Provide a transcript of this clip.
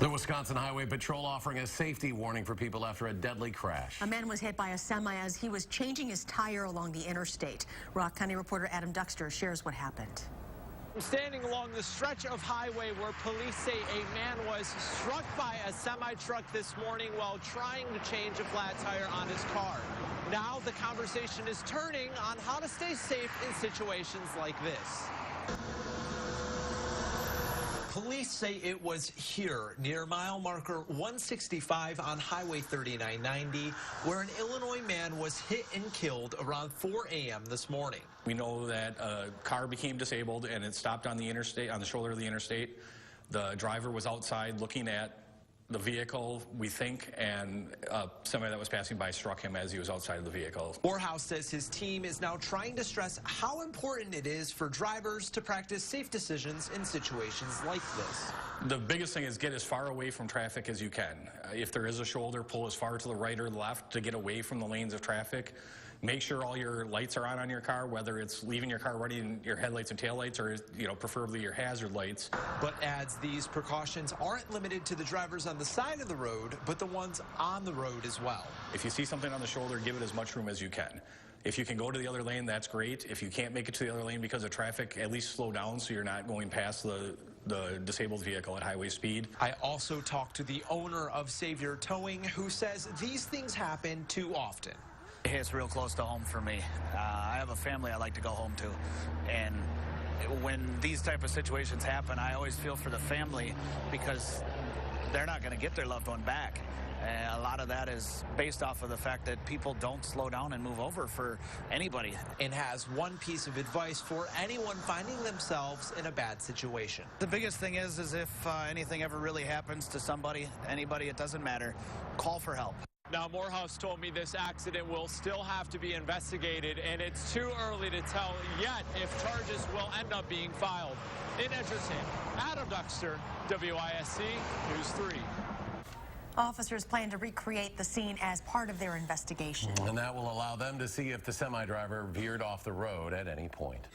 The Wisconsin Highway Patrol offering a safety warning for people after a deadly crash. A man was hit by a semi as he was changing his tire along the interstate. Rock County reporter Adam Duxter shares what happened. I'm standing along the stretch of highway where police say a man was struck by a semi-truck this morning while trying to change a flat tire on his car. Now the conversation is turning on how to stay safe in situations like this. Police say it was here near mile marker 165 on Highway 3990 where an Illinois man was hit and killed around 4 a.m. this morning. We know that a car became disabled and it stopped on the interstate, on the shoulder of the interstate. The driver was outside looking at the vehicle, we think, and somebody that was passing by struck him as he was outside of the vehicle. Morehouse says his team is now trying to stress how important it is for drivers to practice safe decisions in situations like this. The biggest thing is get as far away from traffic as you can. If there is a shoulder, pull as far to the right or left to get away from the lanes of traffic. Make sure all your lights are on your car, whether it's leaving your car running your headlights and taillights or, preferably your hazard lights. But adds these precautions aren't limited to the drivers on the side of the road, but the ones on the road as well. If you see something on the shoulder, give it as much room as you can. If you can go to the other lane, that's great. If you can't make it to the other lane because of traffic, at least slow down so you're not going past the disabled vehicle at highway speed. I also talked to the owner of Savior Towing, who says these things happen too often. It's real close to home for me. I have a family I like to go home to, and when these type of situations happen, I always feel for the family because they're not going to get their loved one back. A lot of that is based off of the fact that people don't slow down and move over for anybody. And has one piece of advice for anyone finding themselves in a bad situation. The biggest thing is if anything ever really happens to somebody, anybody, it doesn't matter, call for help. Now, Morehouse told me this accident will still have to be investigated, and it's too early to tell yet if charges will end up being filed. In Edgerton, Adam Duxter, WISC News 3. Officers plan to recreate the scene as part of their investigation. And that will allow them to see if the semi-driver veered off the road at any point.